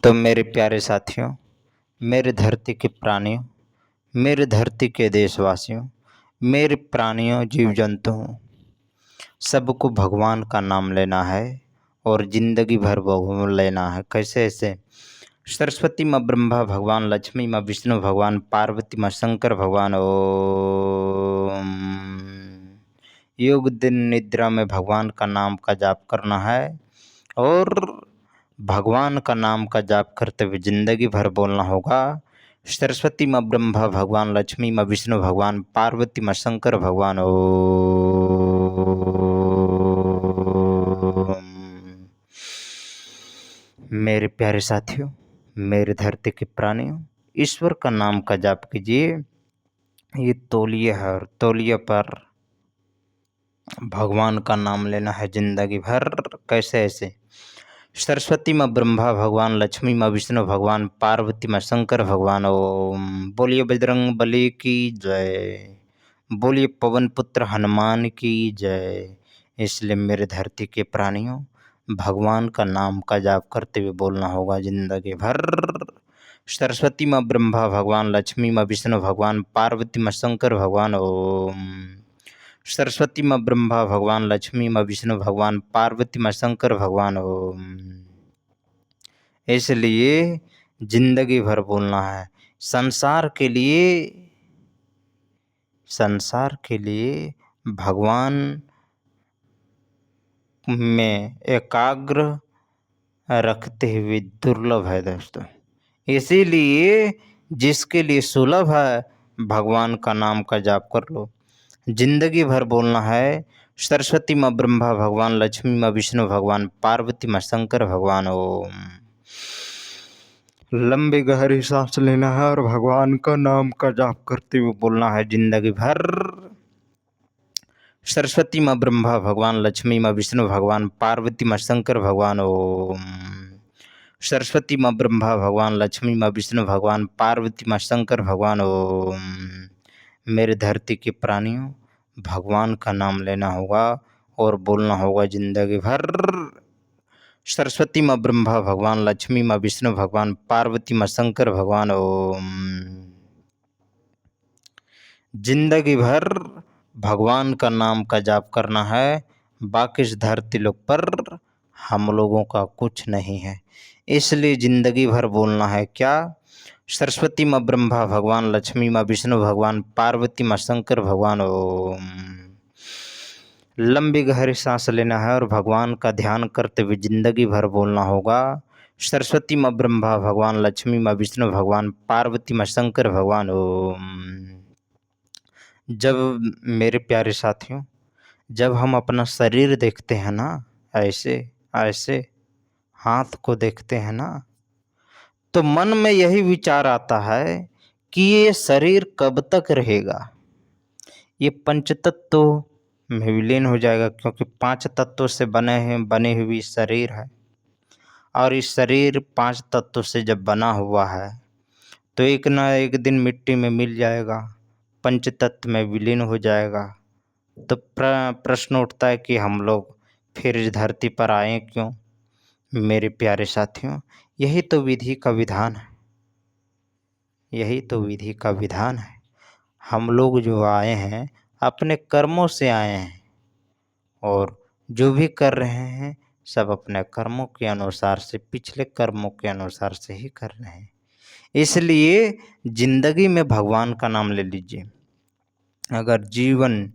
तो मेरे प्यारे साथियों, मेरे धरती के प्राणियों, मेरे धरती के देशवासियों, मेरे प्राणियों, जीव जंतुओं, सबको भगवान का नाम लेना है और ज़िंदगी भर भगवान लेना है। कैसे ऐसे? सरस्वती माँ ब्रह्मा भगवान, लक्ष्मी माँ विष्णु भगवान, पार्वती माँ शंकर भगवान। ओम। योग दिन निद्रा में भगवान का नाम का जाप करना है और भगवान का नाम का जाप करते हुए जिंदगी भर बोलना होगा। सरस्वती माँ ब्रह्मा भगवान, लक्ष्मी माँ विष्णु भगवान, पार्वती माँ शंकर भगवान। ओम। मेरे प्यारे साथियों, मेरे धरती के प्राणियों, ईश्वर का नाम का जाप कीजिए। ये तौलिए है और तौलिए पर भगवान का नाम लेना है जिंदगी भर। कैसे ऐसे? सरस्वती माँ ब्रह्मा भगवान, लक्ष्मी माँ विष्णु भगवान, पार्वती माँ शंकर भगवान। ओम। बोलिए बजरंग बली की जय, बोलिए पवन पुत्र हनुमान की जय। इसलिए मेरे धरती के प्राणियों, भगवान का नाम का जाप करते हुए बोलना होगा जिंदगी भर। सरस्वती माँ ब्रह्मा भगवान, लक्ष्मी माँ विष्णु भगवान, पार्वती माँ शंकर भगवान। ओम। सरस्वती माँ ब्रह्मा भगवान, लक्ष्मी माँ विष्णु भगवान, पार्वती माँ शंकर भगवान। ओम। इसलिए जिंदगी भर बोलना है। संसार के लिए भगवान में एकाग्र रखते हुए दुर्लभ है दोस्तों। इसीलिए जिसके लिए सुलभ है, भगवान का नाम का जाप कर लो। जिंदगी भर बोलना है सरस्वती माँ ब्रह्मा भगवान, लक्ष्मी माँ विष्णु भगवान, पार्वती माँ शंकर भगवान। ओम। लंबी गहरी सांस लेना है और भगवान का नाम का जाप करते हुए बोलना है जिंदगी भर। सरस्वती माँ ब्रह्मा भगवान, लक्ष्मी माँ विष्णु भगवान, पार्वती माँ शंकर भगवान। ओम। सरस्वती माँ ब्रह्मा भगवान, लक्ष्मी माँ विष्णु भगवान, पार्वती माँ शंकर भगवान। ओम। मेरे धरती के प्राणियों, भगवान का नाम लेना होगा और बोलना होगा जिंदगी भर। सरस्वती माँ ब्रह्मा भगवान, लक्ष्मी माँ विष्णु भगवान, पार्वती माँ शंकर भगवान। ओम। जिंदगी भर भगवान का नाम का जाप करना है। बाकी इस धरती लोक पर हम लोगों का कुछ नहीं है, इसलिए जिंदगी भर बोलना है क्या? सरस्वती माँ ब्रह्मा भगवान, लक्ष्मी माँ विष्णु भगवान, पार्वती माँ शंकर भगवान। ओम। लंबी गहरी सांस लेना है और भगवान का ध्यान करते हुए जिंदगी भर बोलना होगा। सरस्वती माँ ब्रह्मा भगवान, लक्ष्मी माँ विष्णु भगवान, पार्वती माँ शंकर भगवान। ओम। जब मेरे प्यारे साथियों, जब हम अपना शरीर देखते हैं ना, ऐसे ऐसे हाथ को देखते हैं ना, तो मन में यही विचार आता है कि ये शरीर कब तक रहेगा। ये पंचतत्व में विलीन हो जाएगा, क्योंकि 5 तत्वों से बनी हुई शरीर है। और इस शरीर 5 तत्वों से जब बना हुआ है तो एक ना एक दिन मिट्टी में मिल जाएगा, पंचतत्व में विलीन हो जाएगा। तो प्रश्न उठता है कि हम लोग फिर इस धरती पर आए क्यों? मेरे प्यारे साथियों, यही तो विधि का विधान है, यही तो विधि का विधान है। हम लोग जो आए हैं अपने कर्मों से आए हैं और जो भी कर रहे हैं सब अपने कर्मों के अनुसार से, पिछले कर्मों के अनुसार से ही कर रहे हैं। इसलिए जिंदगी में भगवान का नाम ले लीजिए। अगर जीवन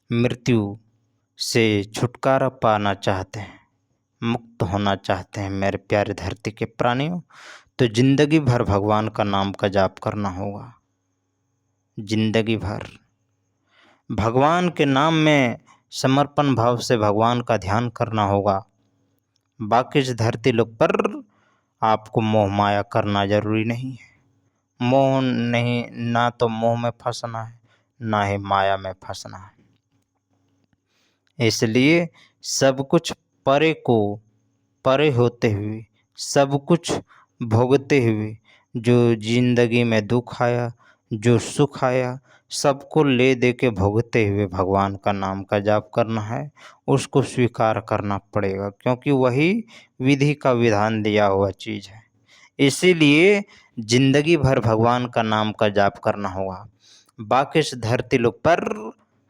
मृत्यु से छुटकारा पाना चाहते हैं, मुक्त होना चाहते हैं मेरे प्यारे धरती के प्राणियों, तो जिंदगी भर भगवान का नाम का जाप करना होगा। जिंदगी भर भगवान के नाम में समर्पण भाव से भगवान का ध्यान करना होगा। बाकी इस धरती लोक पर आपको मोह माया करना जरूरी नहीं है। मोह नहीं, ना तो मोह में फंसना है, ना ही माया में फंसना है। इसलिए सब कुछ परे होते हुए, सब कुछ भोगते हुए, जो जिंदगी में दुख आया, जो सुख आया, सबको ले दे के भोगते हुए भगवान का नाम का जाप करना है। उसको स्वीकार करना पड़ेगा, क्योंकि वही विधि का विधान दिया हुआ चीज़ है। इसीलिए जिंदगी भर भगवान का नाम का जाप करना होगा। बाकी इस धरती लोग पर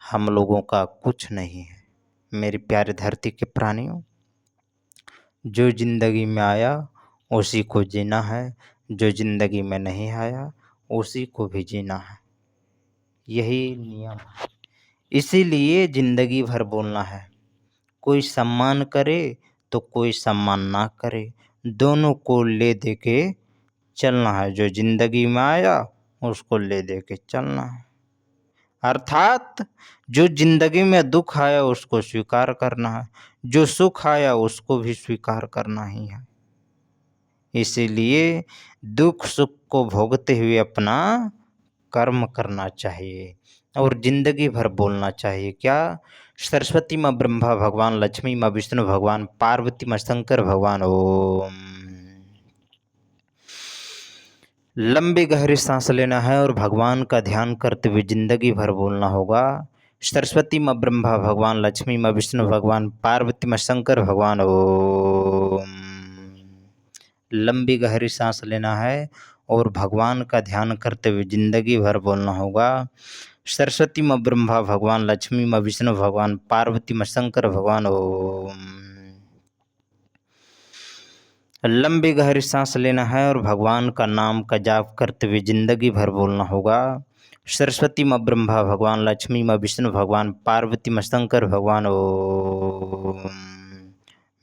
हम लोगों का कुछ नहीं है। मेरी प्यारी धरती के प्राणियों, जो जिंदगी में आया उसी को जीना है, जो जिंदगी में नहीं आया उसी को भी जीना है। यही नियम है। इसीलिए जिंदगी भर बोलना है, कोई सम्मान करे तो कोई सम्मान ना करे, दोनों को ले दे के चलना है। जो जिंदगी में आया उसको ले दे के चलना है। अर्थात जो जिंदगी में दुख आया उसको स्वीकार करना है, जो सुख आया उसको भी स्वीकार करना ही है। इसीलिए दुख सुख को भोगते हुए अपना कर्म करना चाहिए और जिंदगी भर बोलना चाहिए क्या? सरस्वती माँ ब्रह्मा भगवान, लक्ष्मी माँ विष्णु भगवान, पार्वती माँ शंकर भगवान। ओम। लंबी गहरी सांस लेना है और भगवान का ध्यान करते हुए जिंदगी भर बोलना होगा। सरस्वती माँ ब्रह्मा भगवान, लक्ष्मी माँ विष्णु भगवान, पार्वती माँ शंकर भगवान। ओम। लंबी गहरी सांस लेना है और भगवान का ध्यान करते हुए जिंदगी भर बोलना होगा। सरस्वती माँ ब्रह्मा भगवान, लक्ष्मी माँ विष्णु भगवान, पार्वती माँ शंकर भगवान। ओम। लंबी गहरी सांस लेना है और भगवान का नाम का जाप करते हुए जिंदगी भर बोलना होगा। सरस्वती माँ ब्रह्मा भगवान, लक्ष्मी माँ विष्णु भगवान, पार्वती माँ शंकर भगवान। ओम।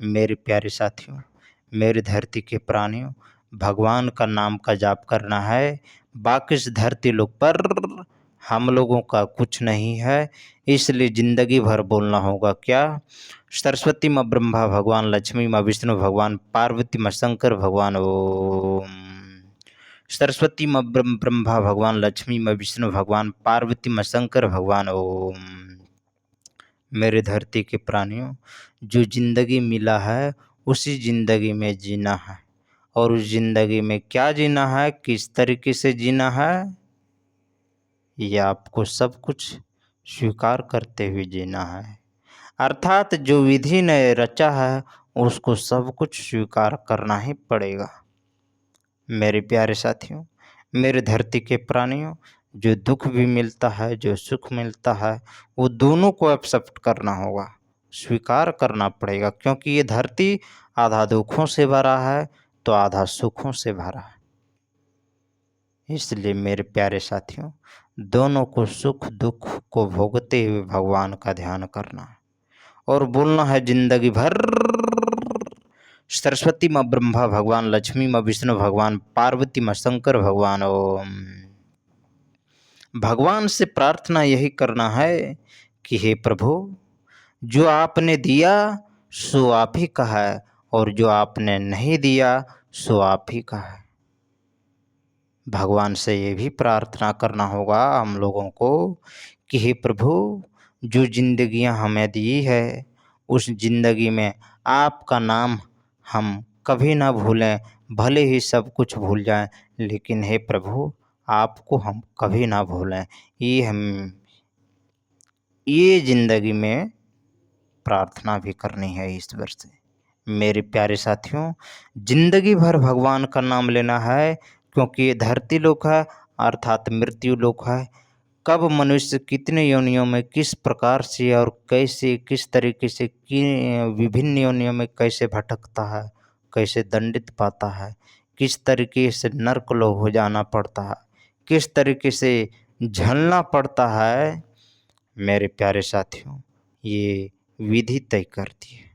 मेरे प्यारे साथियों, मेरी धरती के प्राणियों, भगवान का नाम का जाप करना है। बाकी इस धरती लोग पर हम लोगों का कुछ नहीं है, इसलिए जिंदगी भर बोलना होगा क्या? सरस्वती माँ ब्रह्मा भगवान, लक्ष्मी माँ विष्णु भगवान, पार्वती माँ शंकर भगवान। ओम। सरस्वती माँ ब्रह्मा भगवान, लक्ष्मी माँ विष्णु भगवान, पार्वती माँ शंकर भगवान। ओम। मेरे धरती के प्राणियों, जो जिंदगी मिला है उसी जिंदगी में जीना है और उस जिंदगी में क्या जीना है, किस तरीके से जीना है, ये आपको सब कुछ स्वीकार करते हुए जीना है। अर्थात जो विधि ने रचा है उसको सब कुछ स्वीकार करना ही पड़ेगा। मेरे प्यारे साथियों, मेरे धरती के प्राणियों, जो दुख भी मिलता है, जो सुख मिलता है, वो दोनों को एक्सेप्ट करना होगा, स्वीकार करना पड़ेगा, क्योंकि ये धरती आधा दुखों से भरा है तो आधा सुखों से भरा है। इसलिए मेरे प्यारे साथियों, दोनों को सुख दुख को भोगते हुए भगवान का ध्यान करना है और बोलना है जिंदगी भर। सरस्वती माँ ब्रह्मा भगवान, लक्ष्मी माँ विष्णु भगवान, पार्वती माँ शंकर भगवान। ओम। भगवान से प्रार्थना यही करना है कि हे प्रभु, जो आपने दिया सो आप ही का है और जो आपने नहीं दिया सो आप ही का है। भगवान से ये भी प्रार्थना करना होगा हम लोगों को कि हे प्रभु, जो जिंदगियां हमें दी है उस जिंदगी में आपका नाम हम कभी ना भूलें, भले ही सब कुछ भूल जाएं, लेकिन हे प्रभु आपको हम कभी ना भूलें। ये जिंदगी में प्रार्थना भी करनी है ईश्वर से। मेरे प्यारे साथियों, जिंदगी भर भगवान का नाम लेना है, क्योंकि ये धरती लोक है अर्थात मृत्यु लोक है। कब मनुष्य कितने योनियों में किस प्रकार से और कैसे किस तरीके से विभिन्न योनियों में कैसे भटकता है, कैसे दंडित पाता है, किस तरीके से नर्क लोक हो जाना पड़ता है, किस तरीके से झलना पड़ता है, मेरे प्यारे साथियों ये विधि तय करती है।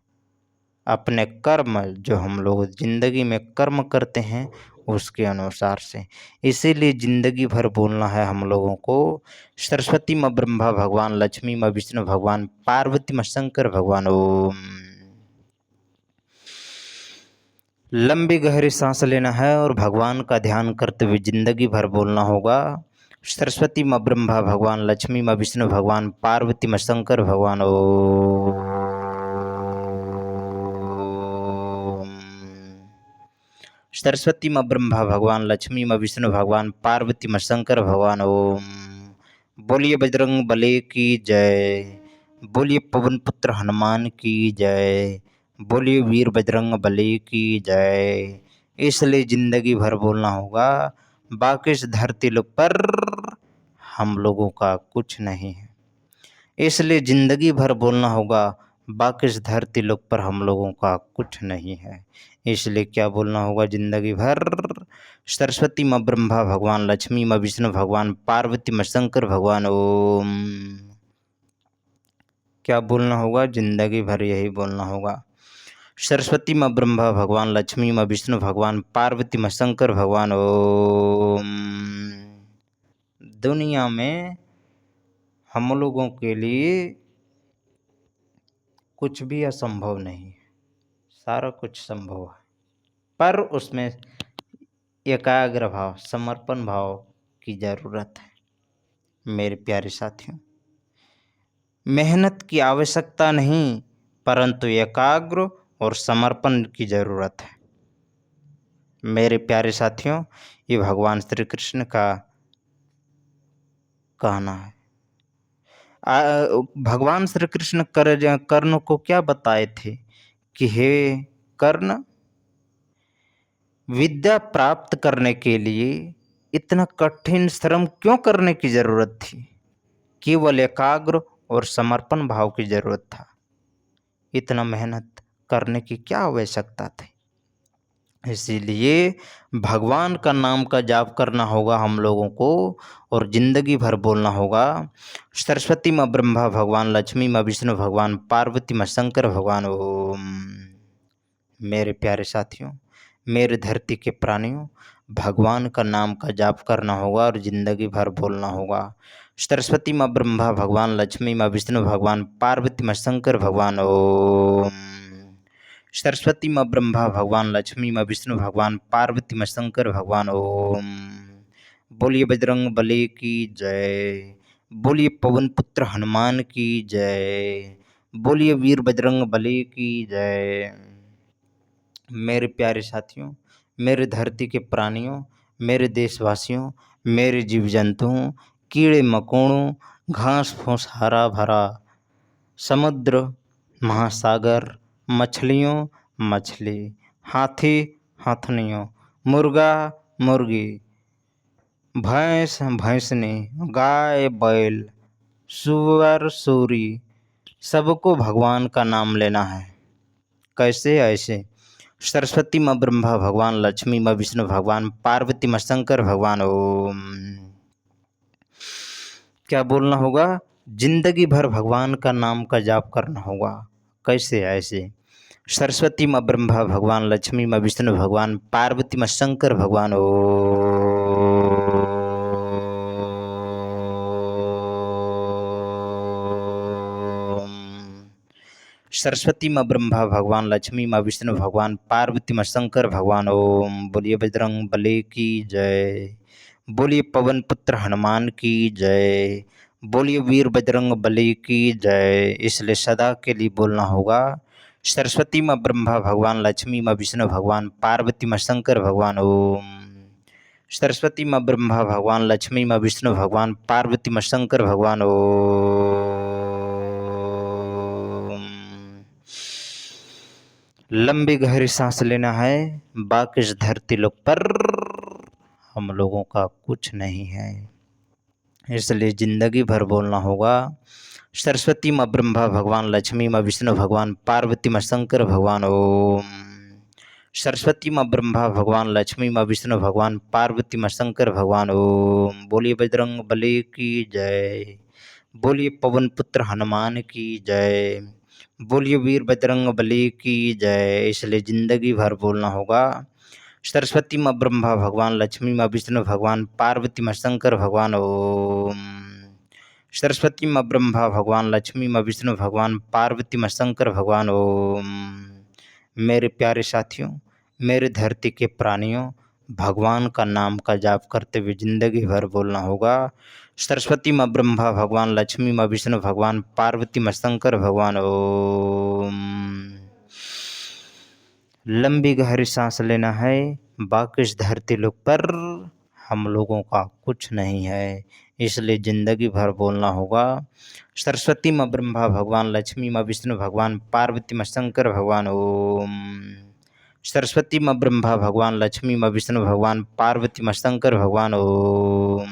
अपने कर्म जो हम लोग जिंदगी में कर्म करते हैं उसके अनुसार से। इसीलिए जिंदगी भर बोलना है हम लोगों को सरस्वती माँ ब्रह्मा भगवान, लक्ष्मी माँ विष्णु भगवान, पार्वती माँ शंकर भगवान। ओम। लंबी गहरी सांस लेना है और भगवान का ध्यान करते हुए जिंदगी भर बोलना होगा। सरस्वती माँ ब्रह्मा भगवान, लक्ष्मी माँ विष्णु भगवान, पार्वती माँ शंकर भगवान। ओम। सरस्वती माँ ब्रह्मा भगवान, लक्ष्मी माँ विष्णु भगवान, पार्वती माँ शंकर भगवान। ओम। बोलिए बजरंग बली की जय, बोलिए पवन पुत्र हनुमान की जय, बोलिए वीर बजरंग बली की जय। इसलिए जिंदगी भर बोलना होगा, बाकी इस धरती लोक पर हम लोगों का कुछ नहीं है। इसलिए जिंदगी भर बोलना होगा, बाकी इस धरती लोक पर हम लोगों का कुछ नहीं है। इसलिए क्या बोलना होगा जिंदगी भर? सरस्वती माँ ब्रह्मा भगवान, लक्ष्मी माँ विष्णु भगवान, पार्वती माँ शंकर भगवान, ओम। क्या बोलना होगा जिंदगी भर? यही बोलना होगा, सरस्वती माँ ब्रह्मा भगवान, लक्ष्मी माँ विष्णु भगवान, पार्वती माँ शंकर भगवान, ओम। दुनिया में हम लोगों के लिए कुछ भी असंभव नहीं है, सारा कुछ संभव है, पर उसमें एकाग्र भाव, समर्पण भाव की जरूरत है। मेरे प्यारे साथियों, मेहनत की आवश्यकता नहीं, परंतु एकाग्र और समर्पण की जरूरत है। मेरे प्यारे साथियों, ये भगवान श्री कृष्ण का कहना है। भगवान श्री कृष्ण कर्ण को क्या बताए थे कि हे कर्ण, विद्या प्राप्त करने के लिए इतना कठिन श्रम क्यों करने की जरूरत थी? केवल एकाग्र और समर्पण भाव की जरूरत था। इतना मेहनत करने की क्या आवश्यकता थी? इसीलिए भगवान का नाम का जाप करना होगा हम लोगों को, और जिंदगी भर बोलना होगा, सरस्वती माँ ब्रह्मा भगवान, लक्ष्मी माँ विष्णु भगवान, पार्वती माँ शंकर भगवान, ओम। मेरे प्यारे साथियों, मेरे धरती के प्राणियों, भगवान का नाम का जाप करना होगा और जिंदगी भर बोलना होगा, सरस्वती माँ ब्रह्मा भगवान, लक्ष्मी माँ विष्णु भगवान, पार्वती माँ शंकर भगवान, ओम। सरस्वती माँ ब्रह्मा भगवान, लक्ष्मी माँ विष्णु भगवान, पार्वती माँ शंकर भगवान, ओम। बोलिए बजरंग बली की जय, बोलिए पवन पुत्र हनुमान की जय, बोलिए वीर बजरंग बली की जय। मेरे प्यारे साथियों, मेरे धरती के प्राणियों, मेरे देशवासियों, मेरे जीव जंतुओं, कीड़े मकोड़ों, घास फूस हरा भरा, समुद्र, महासागर, मछलियों, मछली, हाथी, हथनियों, मुर्गा, मुर्गी, भैंस, भैंसनी, गाय, बैल, सुअर, सूरी, सबको भगवान का नाम लेना है। कैसे? ऐसे, सरस्वती माँ ब्रह्मा भगवान, लक्ष्मी माँ विष्णु भगवान, पार्वती माँ शंकर भगवान, ओम। क्या बोलना होगा? जिंदगी भर भगवान का नाम का जाप करना होगा। कैसे? ऐसे, सरस्वती माँ ब्रह्मा भगवान, लक्ष्मी माँ विष्णु भगवान, पार्वती माँ शंकर भगवान, ओम। सरस्वती माँ ब्रह्मा भगवान, लक्ष्मी माँ विष्णु भगवान, पार्वती माँ शंकर भगवान, ओम। बोलिए बजरंग बली की जय, बोलिए पवन पुत्र हनुमान की जय, बोलिए वीर बजरंग बली की जय। इसलिए सदा के लिए बोलना होगा, सरस्वती माँ ब्रह्मा भगवान, लक्ष्मी माँ विष्णु भगवान, पार्वती माँ शंकर भगवान, ओम। सरस्वती माँ ब्रह्मा भगवान, लक्ष्मी माँ विष्णु भगवान, पार्वती माँ शंकर भगवान, ओम। लंबी गहरी सांस लेना है, बाकी इस धरती लोक पर हम लोगों का कुछ नहीं है। इसलिए जिंदगी भर बोलना होगा, सरस्वती माँ ब्रह्मा भगवान, लक्ष्मी माँ विष्णु भगवान, पार्वती माँ शंकर भगवान, ओम। सरस्वती माँ ब्रह्मा भगवान, लक्ष्मी माँ विष्णु भगवान, पार्वती माँ शंकर भगवान, ओम। बोलिए बजरंग बली की जय, बोलिए पवन पुत्र हनुमान की जय, बोलिए वीर बजरंग बली की जय। इसलिए जिंदगी भर बोलना होगा, सरस्वती माँ ब्रह्मा भगवान, लक्ष्मी माँ विष्णु भगवान, पार्वती माँ शंकर भगवान, ओम। सरस्वती माँ ब्रह्मा भगवान, लक्ष्मी माँ विष्णु भगवान, पार्वती माँ शंकर भगवान, ओम। मेरे प्यारे साथियों, मेरे धरती के प्राणियों, भगवान का नाम का जाप करते हुए जिंदगी भर बोलना होगा, सरस्वती माँ ब्रह्मा भगवान, लक्ष्मी माँ विष्णु भगवान, पार्वती माँ शंकर भगवान, ओम। लंबी गहरी सांस लेना है, बाकी इस धरती लोक पर हम लोगों का कुछ नहीं है। इसलिए जिंदगी भर बोलना होगा, सरस्वती माँ ब्रह्मा भगवान, लक्ष्मी माँ विष्णु भगवान, पार्वती माँ शंकर भगवान, ओम। सरस्वती माँ ब्रह्मा भगवान, लक्ष्मी माँ विष्णु भगवान, पार्वती माँ शंकर भगवान। ओम।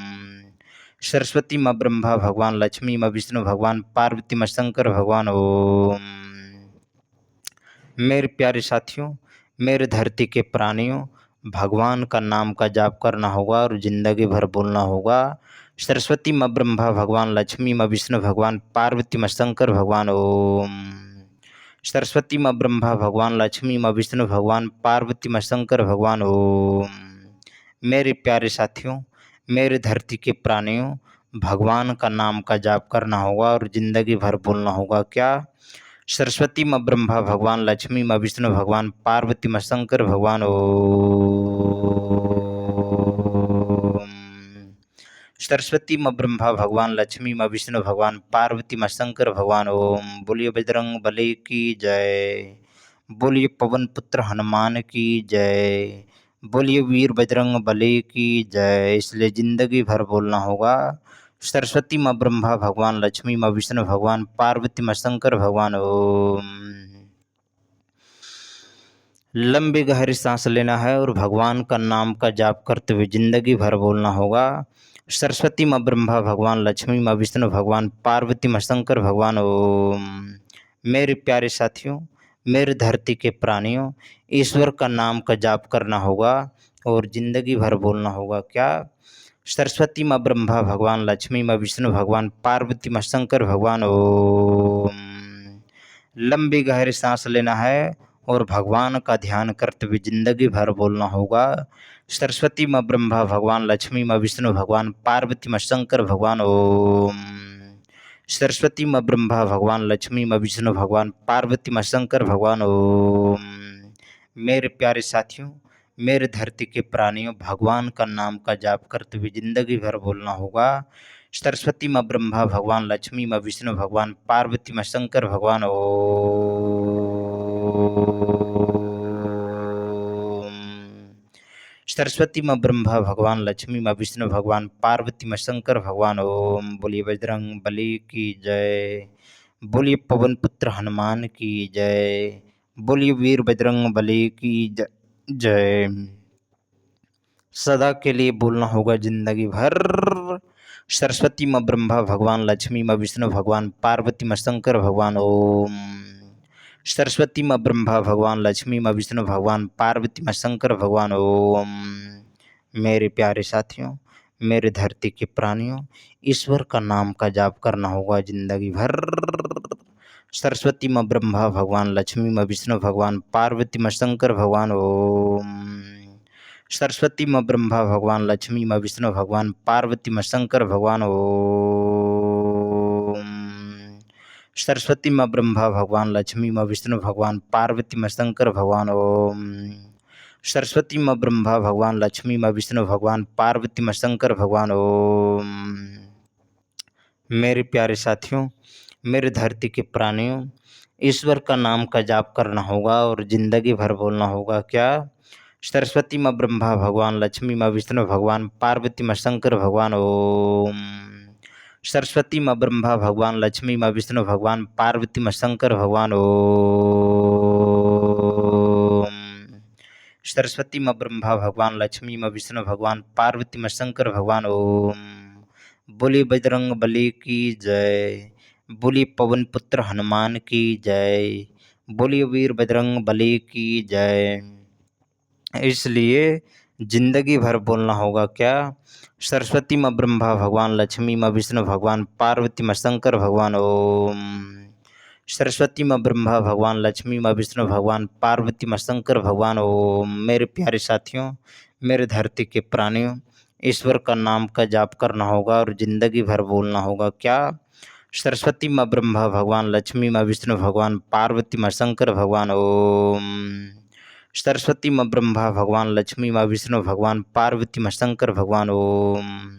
सरस्वती माँ ब्रह्मा भगवान, लक्ष्मी माँ विष्णु भगवान, पार्वती माँ शंकर भगवान। ओम। मेरे प्यारे साथियों, मेरे धरती के प्राणियों, भगवान का नाम का जाप करना होगा और जिंदगी भर बोलना होगा। सरस्वती माँ ब्रह्मा भगवान, लक्ष्मी माँ विष्णु भगवान, पार्वती माँ शंकर भगवान। ओम। सरस्वती माँ ब्रह्मा भगवान, लक्ष्मी माँ विष्णु भगवान, पार्वती माँ शंकर भगवान। ओम। मेरे प्यारे साथियों, मेरे धरती के प्राणियों, भगवान का नाम का जाप करना होगा और जिंदगी भर बोलना होगा। क्या? सरस्वती माँ ब्रह्मा भगवान, लक्ष्मी माँ विष्णु भगवान, पार्वती माँ शंकर भगवान। ओम। सरस्वती माँ ब्रह्मा भगवान, लक्ष्मी माँ विष्णु भगवान, पार्वती माँ शंकर भगवान। ओम। बोलिए बजरंग बली की जय। बोलिए पवन पुत्र हनुमान की जय। बोलिए वीर बजरंग बली की जय। इसलिए जिंदगी भर बोलना होगा। सरस्वती माँ ब्रह्मा भगवान, लक्ष्मी माँ विष्णु भगवान, पार्वती माँ शंकर भगवान। ओम। लंबी गहरी सांस लेना है और भगवान का नाम का जाप करते हुए जिंदगी भर बोलना होगा। सरस्वती माँ ब्रह्मा भगवान, लक्ष्मी माँ विष्णु भगवान, पार्वती माँ शंकर भगवान। ओम। मेरे प्यारे साथियों, मेरे धरती के प्राणियों, ईश्वर का नाम का जाप करना होगा और जिंदगी भर बोलना होगा। क्या? सरस्वती माँ ब्रह्मा भगवान, लक्ष्मी माँ विष्णु भगवान, पार्वती माँ शंकर भगवान। ओम। लंबी गहरी सांस लेना है और भगवान का ध्यान करते हुए जिंदगी भर बोलना होगा। सरस्वती माँ ब्रह्मा भगवान, लक्ष्मी माँ विष्णु भगवान, पार्वती माँ शंकर भगवान। ओम। सरस्वती माँ ब्रह्मा भगवान, लक्ष्मी माँ विष्णु भगवान, पार्वती माँ शंकर भगवान। ओम। मेरे प्यारे साथियों, मेरे धरती के प्राणियों, भगवान का नाम का जाप करते हुए जिंदगी भर बोलना होगा। सरस्वती माँ ब्रह्मा भगवान, लक्ष्मी माँ विष्णु भगवान, पार्वती माँ शंकर भगवान। ओम। सरस्वती माँ ब्रह्मा भगवान, लक्ष्मी माँ विष्णु भगवान, पार्वती माँ शंकर भगवान। ओम। बोलिए बजरंग बली की जय। बोलिए पवन पुत्र हनुमान की जय। बोलिए वीर बजरंग बली की जय। सदा के लिए बोलना होगा जिंदगी भर। सरस्वती माँ ब्रह्मा भगवान, लक्ष्मी माँ विष्णु भगवान, पार्वती माँ शंकर भगवान। ओम। सरस्वती माँ ब्रह्मा भगवान, लक्ष्मी माँ विष्णु भगवान, पार्वती माँ शंकर भगवान। ओम। मेरे प्यारे साथियों, मेरे धरती के प्राणियों, ईश्वर का नाम का जाप करना होगा जिंदगी भर। सरस्वती माँ ब्रह्मा भगवान, लक्ष्मी माँ विष्णु भगवान, पार्वती माँ शंकर भगवान। ओम। सरस्वती माँ ब्रह्मा भगवान, लक्ष्मी माँ विष्णु भगवान, पार्वती माँ शंकर भगवान। ओम। सरस्वती माँ ब्रह्मा भगवान, लक्ष्मी माँ विष्णु भगवान, पार्वती माँ शंकर भगवान। ओम। सरस्वती माँ ब्रह्मा भगवान, लक्ष्मी माँ विष्णु भगवान, पार्वती माँ शंकर भगवान। ओम। मेरे प्यारे साथियों, मेरे धरती के प्राणियों, ईश्वर का नाम का जाप करना होगा और जिंदगी भर बोलना होगा। क्या? सरस्वती माँ ब्रह्मा भगवान, लक्ष्मी माँ विष्णु भगवान, पार्वती माँ शंकर भगवान। ओम। सरस्वती माँ ब्रह्मा भगवान, लक्ष्मी माँ विष्णु भगवान, पार्वती माँ शंकर भगवान। ओम। सरस्वती माँ ब्रह्मा भगवान, लक्ष्मी माँ विष्णु भगवान, पार्वती माँ शंकर भगवान। ओम। बोलिए बजरंग बली की जय। बोलिए पवन पुत्र हनुमान की जय। बोलिए वीर बजरंग बली की जय। इसलिए जिंदगी भर बोलना होगा। क्या? सरस्वती माँ ब्रह्मा भगवान, लक्ष्मी माँ विष्णु भगवान, पार्वती माँ शंकर भगवान। ओम। सरस्वती माँ ब्रह्मा भगवान, लक्ष्मी माँ विष्णु भगवान, पार्वती माँ शंकर भगवान। ओम। मेरे प्यारे साथियों, मेरे धरती के प्राणियों, ईश्वर का नाम का जाप करना होगा और जिंदगी भर बोलना होगा। क्या? सरस्वती माँ ब्रह्मा भगवान, लक्ष्मी माँ विष्णु भगवान, पार्वती माँ शंकर भगवान। ओम। सरस्वती माँ ब्रह्मा भगवान, लक्ष्मी माँ विष्णु भगवान, पार्वती माँ शंकर भगवान। ओम।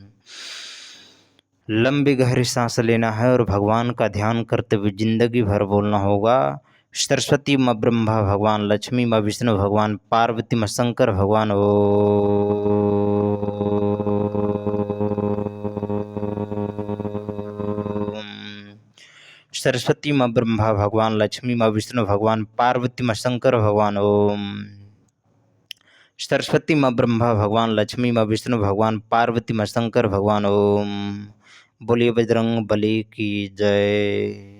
लंबी गहरी सांस लेना है और भगवान का ध्यान करते हुए जिंदगी भर बोलना होगा। सरस्वती माँ ब्रह्मा भगवान, लक्ष्मी माँ विष्णु भगवान, पार्वती माँ शंकर भगवान। ओम। सरस्वती माँ ब्रह्मा भगवान, लक्ष्मी माँ विष्णु भगवान, पार्वती माँ शंकर भगवान। ओम। सरस्वती माँ ब्रह्मा भगवान, लक्ष्मी माँ विष्णु भगवान, पार्वती माँ शंकर भगवान। ओम। बोलिए बजरंग बली की जय।